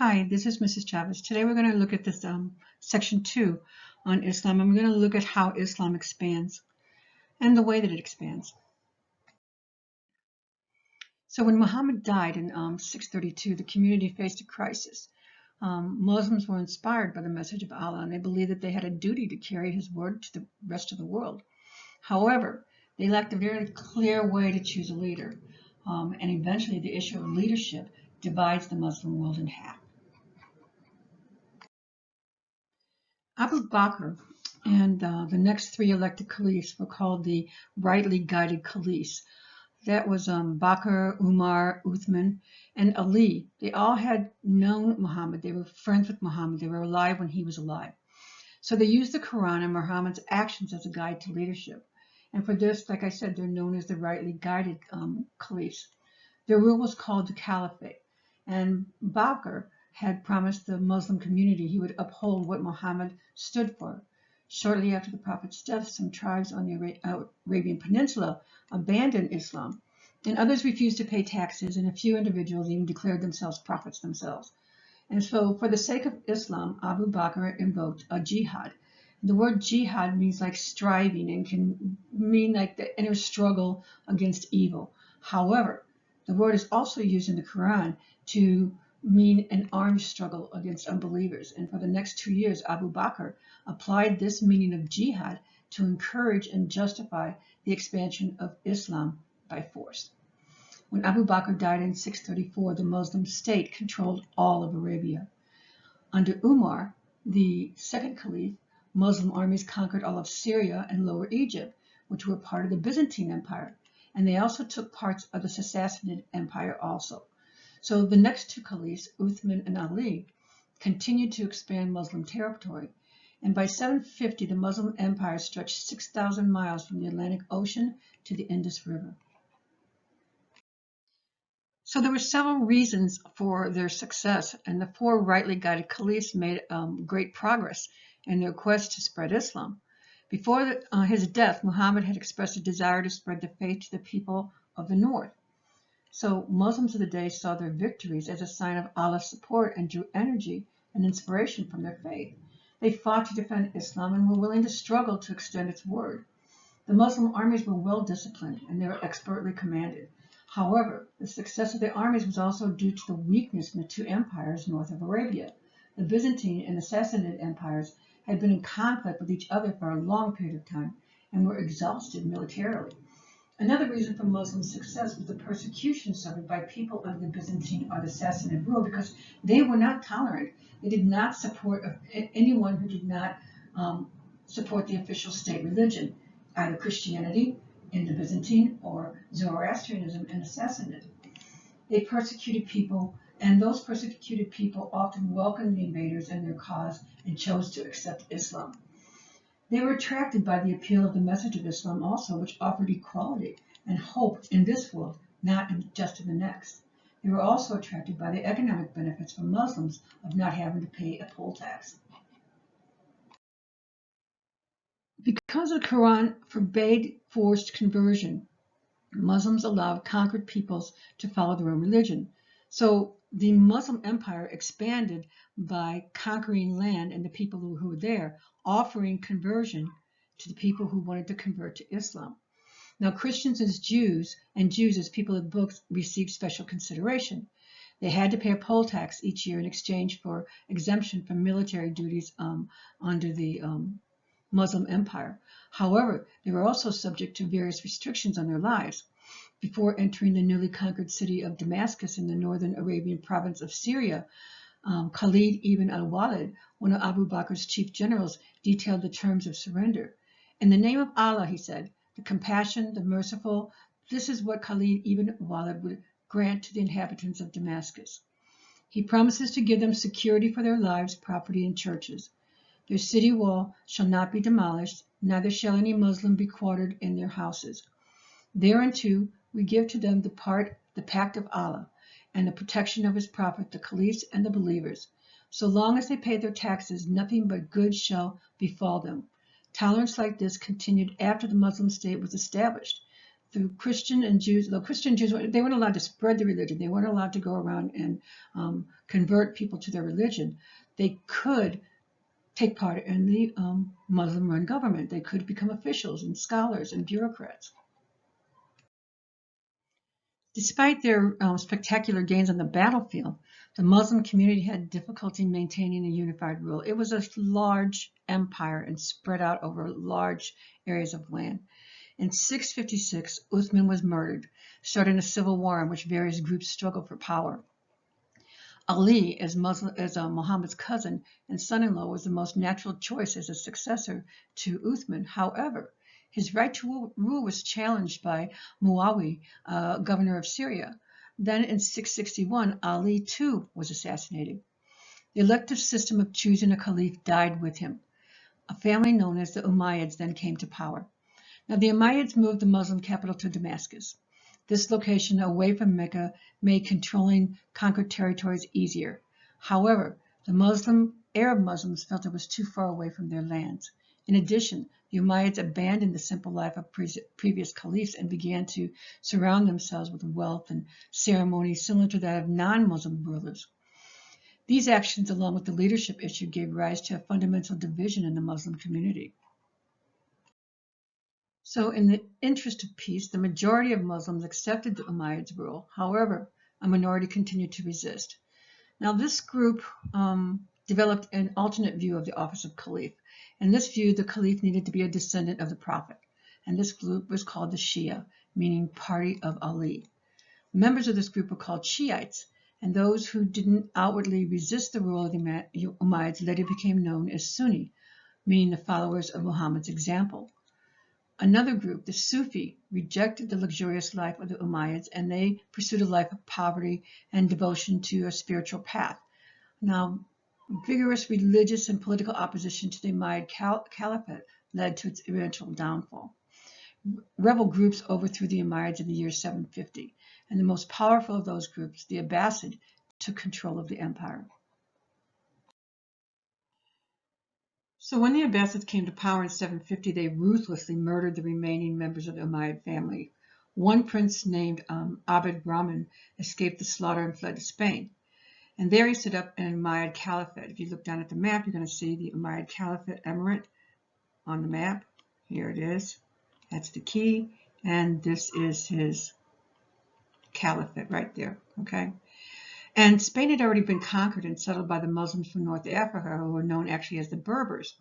Hi, this is Mrs. Chavez. Today we're going to look at this section 2 on Islam. I'm going to look at how Islam expands and the way that it expands. So when Muhammad died in 632, the community faced a crisis. Muslims were inspired by the message of Allah, and they believed that they had a duty to carry his word to the rest of the world. However, they lacked a very clear way to choose a leader, and eventually the issue of leadership divides the Muslim world in half. Abu Bakr and the next three elected caliphs were called the rightly guided caliphs. That was Bakr, Umar, Uthman, and Ali. They all had known Muhammad. They were friends with Muhammad. They were alive when he was alive. So they used the Quran and Muhammad's actions as a guide to leadership. And for this, like I said, they're known as the rightly guided caliphs. Their rule was called the caliphate. And Bakr had promised the Muslim community he would uphold what Muhammad stood for. Shortly after the Prophet's death, some tribes on the Arabian Peninsula abandoned Islam, and others refused to pay taxes, and a few individuals even declared themselves prophets themselves. And so, for the sake of Islam, Abu Bakr invoked a jihad. The word jihad means like striving and can mean like the inner struggle against evil. However, the word is also used in the Quran to mean an armed struggle against unbelievers. And for the next 2 years, Abu Bakr applied this meaning of jihad to encourage and justify the expansion of Islam by force. When Abu Bakr died in 634, the Muslim state controlled all of Arabia. Under Umar, the second caliph, Muslim armies conquered all of Syria and Lower Egypt, which were part of the Byzantine Empire, and they also took parts of the Sassanid Empire also. So the next two caliphs, Uthman and Ali, continued to expand Muslim territory, and by 750 the Muslim empire stretched 6,000 miles from the Atlantic Ocean to the Indus River. So there were several reasons for their success, and the four rightly guided caliphs made great progress in their quest to spread Islam. Before his death, Muhammad had expressed a desire to spread the faith to the people of the north. So Muslims of the day saw their victories as a sign of Allah's support and drew energy and inspiration from their faith. They fought to defend Islam and were willing to struggle to extend its word. The Muslim armies were well disciplined and they were expertly commanded. However, the success of the armies was also due to the weakness in the two empires north of Arabia. The Byzantine and the Sassanid empires had been in conflict with each other for a long period of time and were exhausted militarily. Another reason for Muslim success was the persecution suffered by people under the Byzantine or the Sassanid rule, because they were not tolerant. They did not support anyone who did not support the official state religion, either Christianity in the Byzantine or Zoroastrianism in the Sassanid. They persecuted people, and those persecuted people often welcomed the invaders in their cause and chose to accept Islam. They were attracted by the appeal of the message of Islam also, which offered equality and hope in this world, not just in the next. They were also attracted by the economic benefits for Muslims of not having to pay a poll tax. Because the Quran forbade forced conversion, Muslims allowed conquered peoples to follow their own religion. So the Muslim empire expanded by conquering land and the people who were there, offering conversion to the people who wanted to convert to Islam. Now, Christians as Jews and Jews as people of books received special consideration. They had to pay a poll tax each year in exchange for exemption from military duties under the Muslim empire. However, they were also subject to various restrictions on their lives. Before entering the newly conquered city of Damascus in the northern Arabian province of Syria, Khalid ibn al-Walid, one of Abu Bakr's chief generals, detailed the terms of surrender. In the name of Allah, he said, the compassion, the merciful, this is what Khalid ibn al-Walid would grant to the inhabitants of Damascus. He promises to give them security for their lives, property, and churches. Their city wall shall not be demolished, neither shall any Muslim be quartered in their houses. Thereunto we give to them the pact of Allah, and the protection of his prophet, the caliphs and the believers. So long as they pay their taxes, nothing but good shall befall them. Tolerance like this continued after the Muslim state was established. Though Christian Jews, they weren't allowed to spread the religion. They weren't allowed to go around and convert people to their religion, they could take part in the Muslim-run government. They could become officials and scholars and bureaucrats. Despite their spectacular gains on the battlefield, the Muslim community had difficulty maintaining a unified rule. It was a large empire and spread out over large areas of land. In 656, Uthman was murdered, starting a civil war in which various groups struggled for power. Ali, as Muhammad's cousin and son-in-law, was the most natural choice as a successor to Uthman. However, his right to rule was challenged by Muawiyah, governor of Syria. Then in 661, Ali too was assassinated. The elective system of choosing a caliph died with him. A family known as the Umayyads then came to power. Now the Umayyads moved the Muslim capital to Damascus. This location away from Mecca made controlling conquered territories easier. However, the Arab Muslims felt it was too far away from their lands. In addition, the Umayyads abandoned the simple life of previous caliphs and began to surround themselves with wealth and ceremonies similar to that of non-Muslim rulers. These actions, along with the leadership issue, gave rise to a fundamental division in the Muslim community. So in the interest of peace, the majority of Muslims accepted the Umayyads' rule. However, a minority continued to resist. Now this group developed an alternate view of the office of caliph. In this view, the caliph needed to be a descendant of the Prophet. And this group was called the Shia, meaning Party of Ali. Members of this group were called Shiites, and those who didn't outwardly resist the rule of the Umayyads later became known as Sunni, meaning the followers of Muhammad's example. Another group, the Sufi, rejected the luxurious life of the Umayyads, and they pursued a life of poverty and devotion to a spiritual path. Now, vigorous religious and political opposition to the Umayyad Caliphate led to its eventual downfall. Rebel groups overthrew the Umayyads in the year 750, and the most powerful of those groups, the Abbasid, took control of the empire. So when the Abbasids came to power in 750, they ruthlessly murdered the remaining members of the Umayyad family. One prince named Abd Rahman escaped the slaughter and fled to Spain. And there he set up an Umayyad Caliphate. If you look down at the map, you're going to see the Umayyad Caliphate Emirate on the map. Here it is. That's the key. And this is his caliphate right there. Okay. And Spain had already been conquered and settled by the Muslims from North Africa, who were known actually as the Berbers.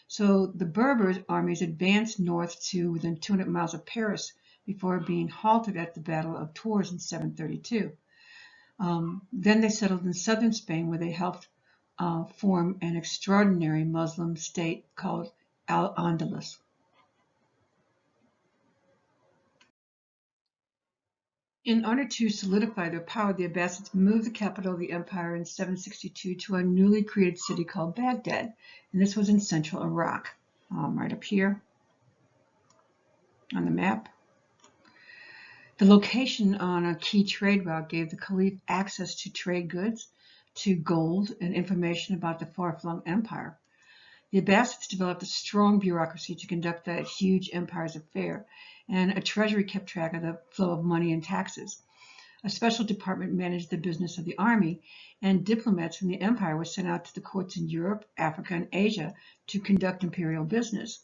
So the Berbers' armies advanced north to within 200 miles of Paris before being halted at the Battle of Tours in 732. Then they settled in southern Spain, where they helped form an extraordinary Muslim state called Al-Andalus. In order to solidify their power, the Abbasids moved the capital of the empire in 762 to a newly created city called Baghdad, and this was in central Iraq, right up here on the map. The location on a key trade route gave the caliph access to trade goods, to gold, and information about the far-flung empire. The Abbasids developed a strong bureaucracy to conduct that huge empire's affair, and a treasury kept track of the flow of money and taxes. A special department managed the business of the army, and diplomats from the empire were sent out to the courts in Europe, Africa, and Asia to conduct imperial business.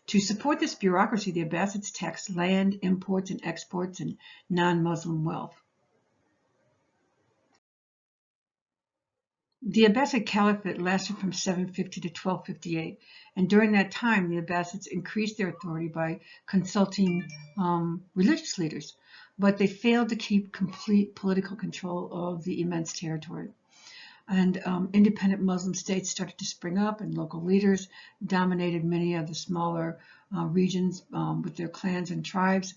To support this bureaucracy, the Abbasids taxed land, imports and exports, and non-Muslim wealth. The Abbasid Caliphate lasted from 750 to 1258, and during that time, the Abbasids increased their authority by consulting religious leaders, but they failed to keep complete political control of the immense territory. And independent Muslim states started to spring up, and local leaders dominated many of the smaller regions with their clans and tribes.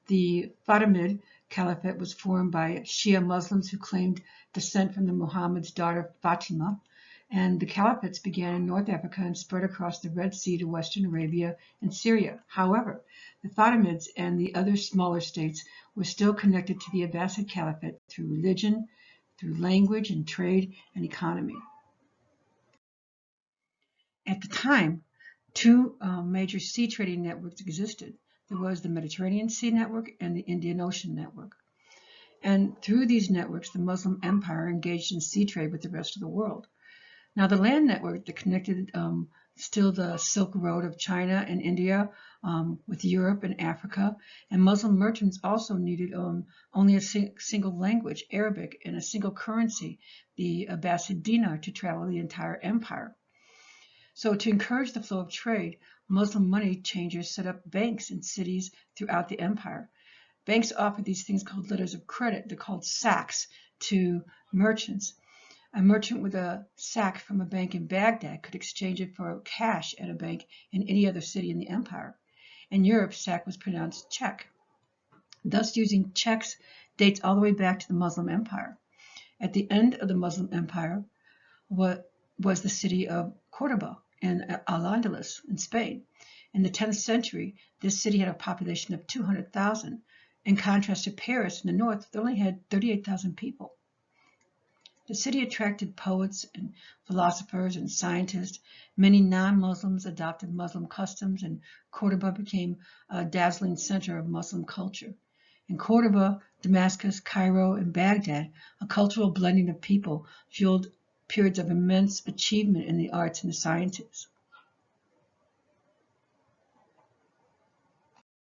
The Fatimid Caliphate was formed by Shia Muslims who claimed descent from the Muhammad's daughter Fatima, and the caliphates began in North Africa and spread across the Red Sea to Western Arabia and Syria. However, the Fatimids and the other smaller states were still connected to the Abbasid Caliphate through religion, through language and trade and economy. At the time, two major sea trading networks existed. There was the Mediterranean Sea Network and the Indian Ocean Network. And through these networks, the Muslim Empire engaged in sea trade with the rest of the world. Now, the land network that connected still the Silk Road of China and India with Europe and Africa, and Muslim merchants also needed only a single language, Arabic, and a single currency, the Abbasid dinar, to travel the entire empire. So to encourage the flow of trade, Muslim money changers set up banks in cities throughout the empire. Banks offered these things called letters of credit, they're called sacks, to merchants. A merchant with a sack from a bank in Baghdad could exchange it for cash at a bank in any other city in the empire. In Europe, sack was pronounced check. Thus, using checks dates all the way back to the Muslim Empire. At the end of the Muslim Empire was the city of Cordoba in Al-Andalus in Spain. In the 10th century, this city had a population of 200,000. In contrast to Paris in the north, it only had 38,000 people. The city attracted poets and philosophers and scientists. Many non-Muslims adopted Muslim customs, and Cordoba became a dazzling center of Muslim culture. In Cordoba, Damascus, Cairo, and Baghdad, a cultural blending of people fueled periods of immense achievement in the arts and the sciences.